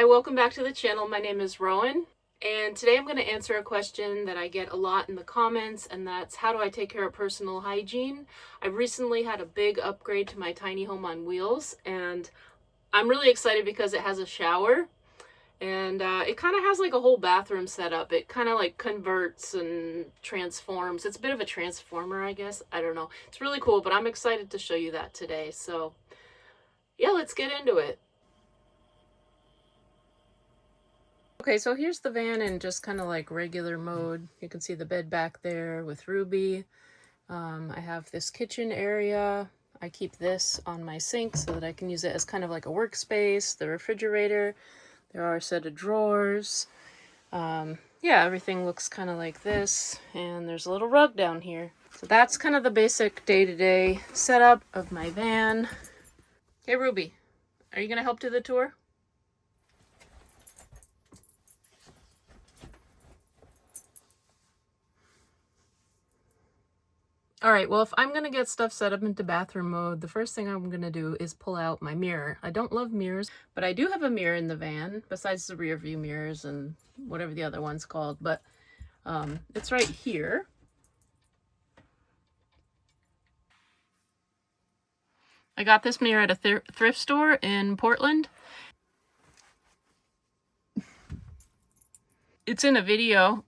Hi, welcome back to the channel. My name is Rowan, and today I'm going to answer a question that I get a lot in the comments, and that's how do I take care of personal hygiene? I've recently had a big upgrade to my tiny home on wheels, and I'm really excited because it has a shower, and it kind of has like a whole bathroom setup. It kind of like converts and transforms. It's a bit of a transformer, I guess. I don't know. It's really cool, but I'm excited to show you that today. So yeah, let's get into it. Okay, so here's the van in just kind of like regular mode. You can see the bed back there with Ruby. I have this kitchen area. I keep this on my sink so that I can use it as kind of like a workspace. The refrigerator. There are a set of drawers. Yeah, everything looks kind of like this. And there's a little rug down here. So that's kind of the basic day-to-day setup of my van. Hey, Ruby, are you going to help do the tour? All right, well, if I'm going to get stuff set up into bathroom mode, the first thing I'm going to do is pull out my mirror. I don't love mirrors, but I do have a mirror in the van, besides the rear view mirrors and whatever the other one's called, but it's right here. I got this mirror at a thrift store in Portland. It's in a video,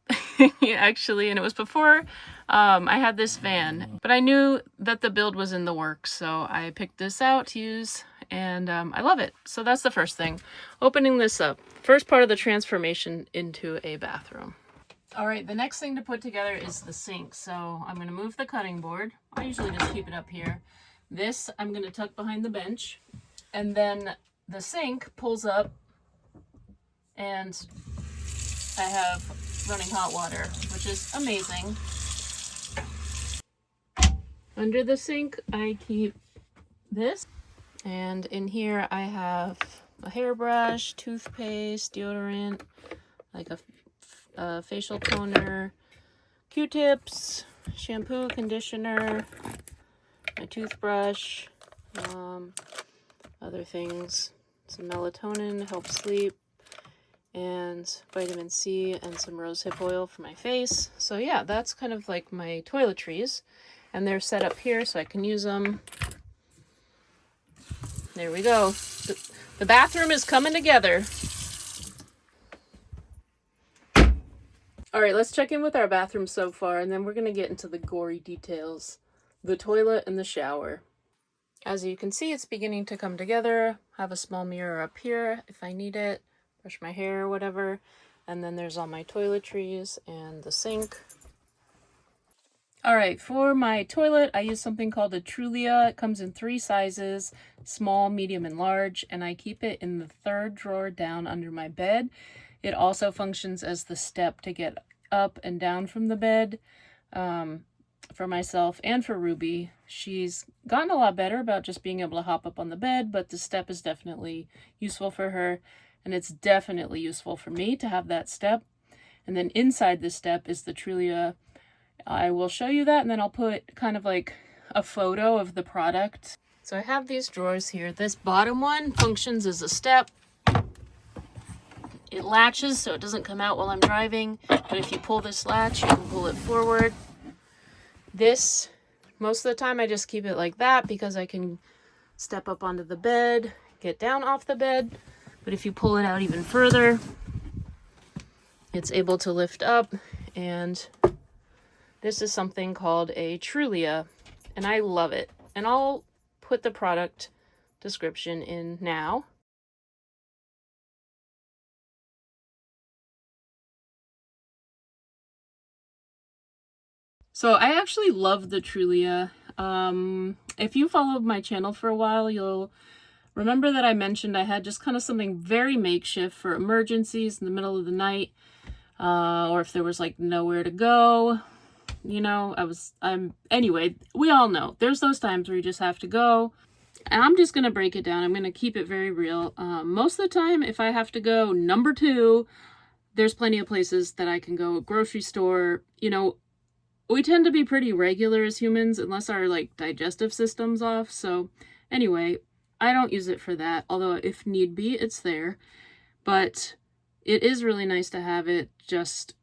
actually, and it was before I had this van. But I knew that the build was in the works, so I picked this out to use, and I love it. So that's the first thing. Opening this up. First part of the transformation into a bathroom. All right, the next thing to put together is the sink. So I'm going to move the cutting board. I usually just keep it up here. This I'm going to tuck behind the bench. And then the sink pulls up, and I have running hot water, which is amazing. Under the sink, I keep this. And in here, I have a hairbrush, toothpaste, deodorant, like a facial toner, Q-tips, shampoo, conditioner, my toothbrush, other things, some melatonin, help sleep, and vitamin C, and some rosehip oil for my face. So yeah, that's kind of like my toiletries, and they're set up here so I can use them. There we go. The bathroom is coming together. All right, let's check in with our bathroom so far, and then we're going to get into the gory details. The toilet and the shower. As you can see, it's beginning to come together. I have a small mirror up here if I need it. Brush my hair or whatever. And then there's all my toiletries and the sink. All right, for my toilet, I use something called a Trulia. It comes in 3 sizes, small, medium, and large, and I keep it in the 3rd drawer down under my bed. It also functions as the step to get up and down from the bed for myself and for Ruby. She's gotten a lot better about just being able to hop up on the bed, but the step is definitely useful for her, and it's definitely useful for me to have that step. And then inside this step is the Trulia. I will show you that, and then I'll put kind of like a photo of the product. So I have these drawers here. This bottom one functions as a step. It latches so it doesn't come out while I'm driving, but if you pull this latch, you can pull it forward. This, most of the time I just keep it like that because I can step up onto the bed, get down off the bed, but if you pull it out even further, it's able to lift up, and this is something called a Trulia, and I love it. And I'll put the product description in now. So I actually love the Trulia. If you followed my channel for a while, you'll remember that I mentioned I had just kind of something very makeshift for emergencies in the middle of the night, or if there was like nowhere to go. You know, anyway, we all know there's those times where you just have to go. And I'm just going to break it down. I'm going to keep it very real. Most of the time, if I have to go number 2, there's plenty of places that I can go. Grocery store, you know, we tend to be pretty regular as humans unless our like digestive system's off. So anyway, I don't use it for that. Although if need be, it's there. but it is really nice to have it just,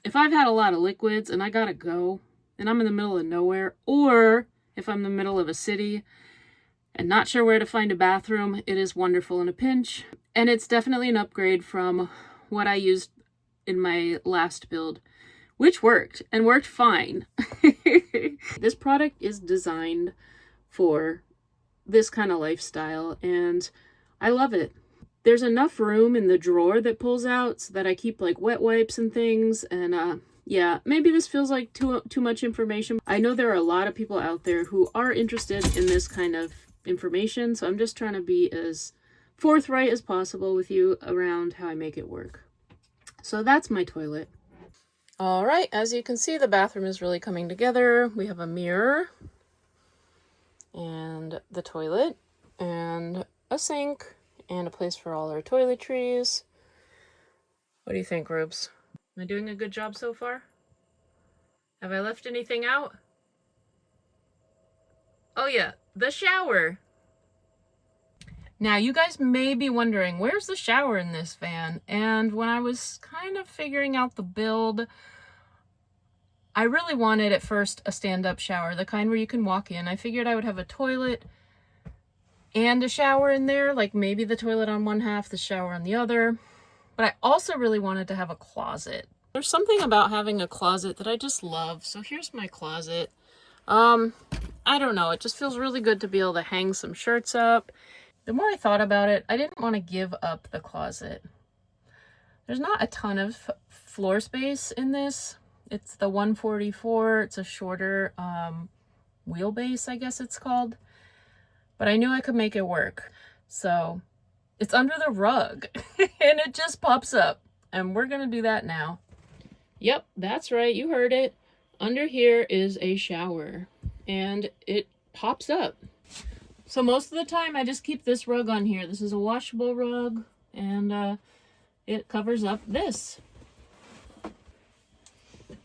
if I've had a lot of liquids and I gotta go, and I'm in the middle of nowhere, or if I'm in the middle of a city and not sure where to find a bathroom, it is wonderful in a pinch. And it's definitely an upgrade from what I used in my last build, which worked and worked fine. This product is designed for this kind of lifestyle, and I love it. There's enough room in the drawer that pulls out so that I keep like wet wipes and things. And yeah, maybe this feels like too much information. I know there are a lot of people out there who are interested in this kind of information, so I'm just trying to be as forthright as possible with you around how I make it work. So that's my toilet. All right, as you can see, the bathroom is really coming together. We have a mirror and the toilet and a sink and a place for all our toiletries. What do you think, Rubes? Am I doing a good job so far? Have I left anything out? Oh yeah, the shower. Now, you guys may be wondering, where's the shower in this van? And when I was kind of figuring out the build, I really wanted at first a stand-up shower, the kind where you can walk in. I figured I would have a toilet and a shower in there, like maybe the toilet on one half, the shower on the other. But I also really wanted to have a closet. There's something about having a closet that I just love. So here's my closet. I don't know, it just feels really good to be able to hang some shirts up. The more I thought about it, I didn't want to give up the closet. There's not a ton of floor space in this. It's the 144. It's a shorter wheelbase, I guess it's called. But I knew I could make it work. So it's under the rug and it just pops up. And we're going to do that now. Yep, that's right. You heard it. Under here is a shower and it pops up. So most of the time I just keep this rug on here. This is a washable rug and it covers up this.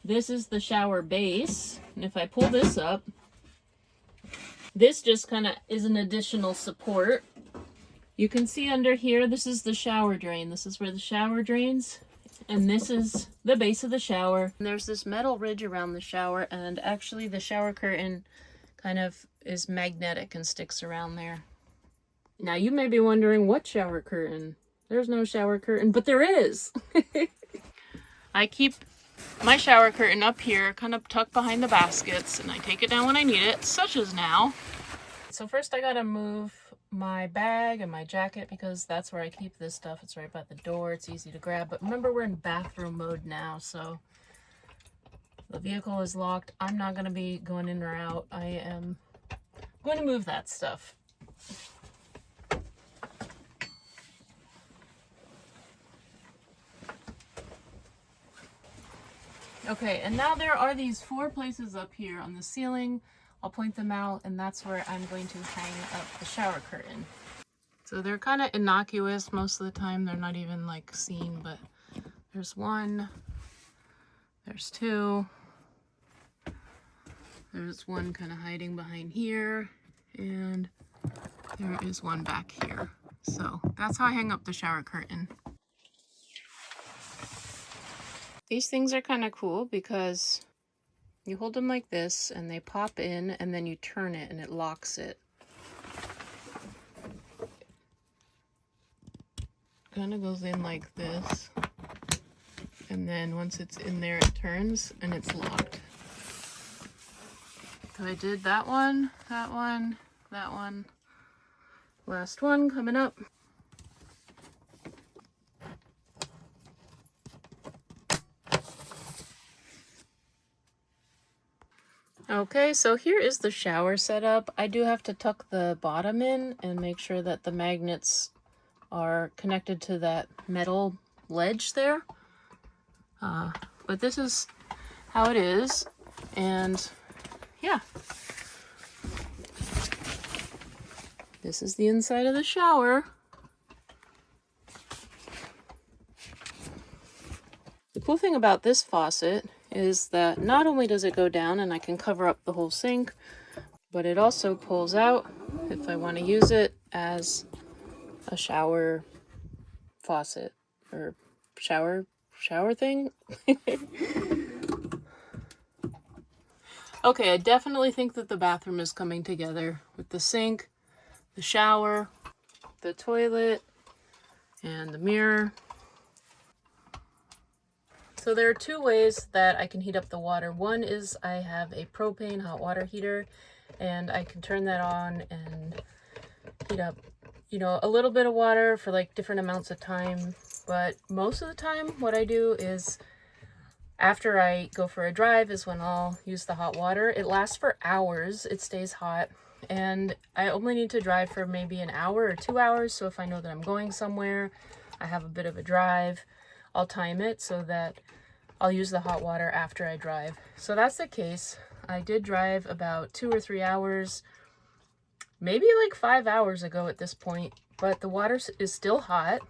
This is the shower base. And if I pull this up, this just kind of is an additional support. You can see under here, this is the shower drain. This is where the shower drains. And this is the base of the shower. And there's this metal ridge around the shower, and actually the shower curtain kind of is magnetic and sticks around there. Now you may be wondering, what shower curtain? There's no shower curtain, but there is. I keep my shower curtain up here, kind of tucked behind the baskets, and I take it down when I need it, such as now. So first I gotta move my bag and my jacket because that's where I keep this stuff. It's right by the door. It's easy to grab. But remember, we're in bathroom mode now, so the vehicle is locked. I'm not going to be going in or out. I am going to move that stuff. Okay, and now there are these 4 places up here on the ceiling. I'll point them out, and that's where I'm going to hang up the shower curtain. So they're kind of innocuous most of the time. They're not even like seen, but there's 1, there's 2, there's 1 kind of hiding behind here, and there is 1 back here. So that's how I hang up the shower curtain. These things are kind of cool because you hold them like this and they pop in, and then you turn it and it locks it. Kind of goes in like this, and then once it's in there it turns and it's locked. So I did that one, that one, that one. Last one coming up. Okay, so here is the shower setup. I do have to tuck the bottom in and make sure that the magnets are connected to that metal ledge there. But this is how it is, and yeah. This is the inside of the shower. The cool thing about this faucet is that not only does it go down and I can cover up the whole sink, but it also pulls out if I want to use it as a shower faucet or shower thing. Okay, I definitely think that the bathroom is coming together with the sink, the shower, the toilet, and the mirror. So there are two ways that I can heat up the water. One is I have a propane hot water heater, and I can turn that on and heat up, you know, a little bit of water for like different amounts of time. But most of the time what I do is after I go for a drive is when I'll use the hot water. It lasts for hours, it stays hot, and I only need to drive for maybe an hour or 2 hours. So if I know that I'm going somewhere, I have a bit of a drive, I'll time it so that I'll use the hot water after I drive. So that's the case. I did drive about 2 or 3 hours, maybe like 5 hours ago at this point, but the water is still hot.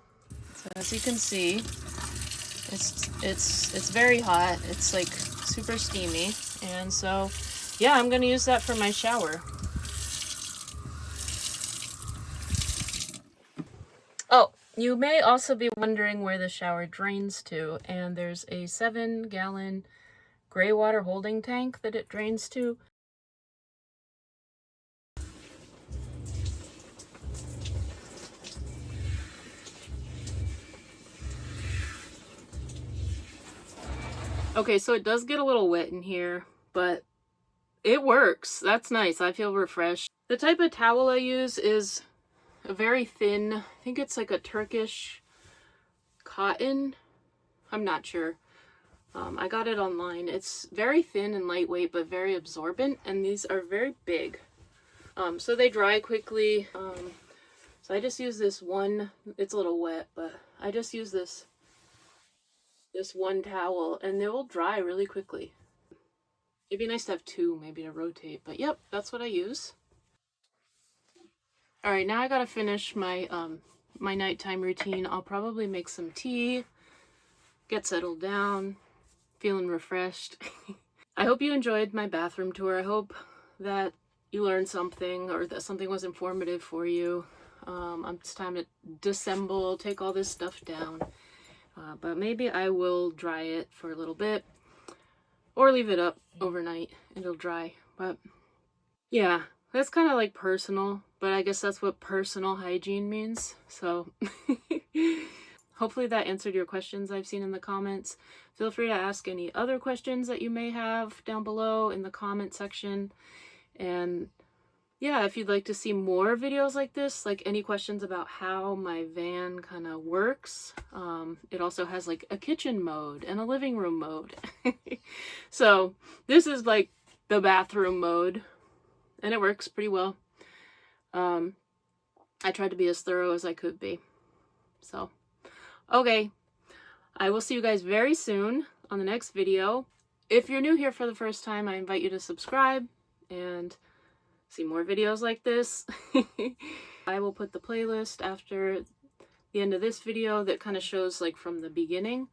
So as you can see, it's very hot. It's like super steamy. And so, yeah, I'm going to use that for my shower. Oh, you may also be wondering where the shower drains to, and there's a 7-gallon gray water holding tank that it drains to. Okay, so it does get a little wet in here, but it works. That's nice. I feel refreshed. The type of towel I use is a very thin, I think it's like a Turkish cotton. I'm not sure. I got it online. It's very thin and lightweight, but very absorbent, and these are very big. So they dry quickly. So I just use this one. It's a little wet, but I just use this one towel, and they will dry really quickly. It'd be nice to have two, maybe to rotate, but yep, that's what I use. All right, now I gotta finish my my nighttime routine. I'll probably make some tea, get settled down, feeling refreshed. I hope you enjoyed my bathroom tour. I hope that you learned something or that something was informative for you. It's time to disassemble, take all this stuff down. But maybe I will dry it for a little bit or leave it up overnight and it'll dry. But yeah, that's kind of like personal, but I guess that's what personal hygiene means. So hopefully that answered your questions I've seen in the comments. Feel free to ask any other questions that you may have down below in the comment section. And yeah, if you'd like to see more videos like this, like any questions about how my van kind of works, it also has like a kitchen mode and a living room mode. So this is like the bathroom mode, and it works pretty well. I tried to be as thorough as I could be. So, okay. I will see you guys very soon on the next video. If you're new here for the first time, I invite you to subscribe and see more videos like this. I will put the playlist after the end of this video that kind of shows like from the beginning,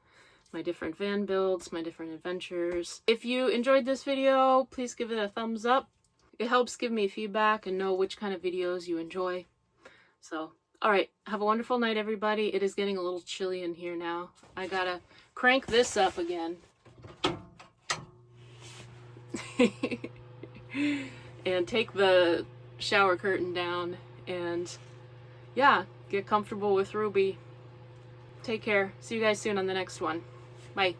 my different van builds, my different adventures. If you enjoyed this video, please give it a thumbs up. It helps give me feedback and know which kind of videos you enjoy. So, all right, have a wonderful night, everybody. It is getting a little chilly in here now. I gotta crank this up again. And take the shower curtain down and yeah, get comfortable with Ruby. Take care. See you guys soon on the next one. Bye.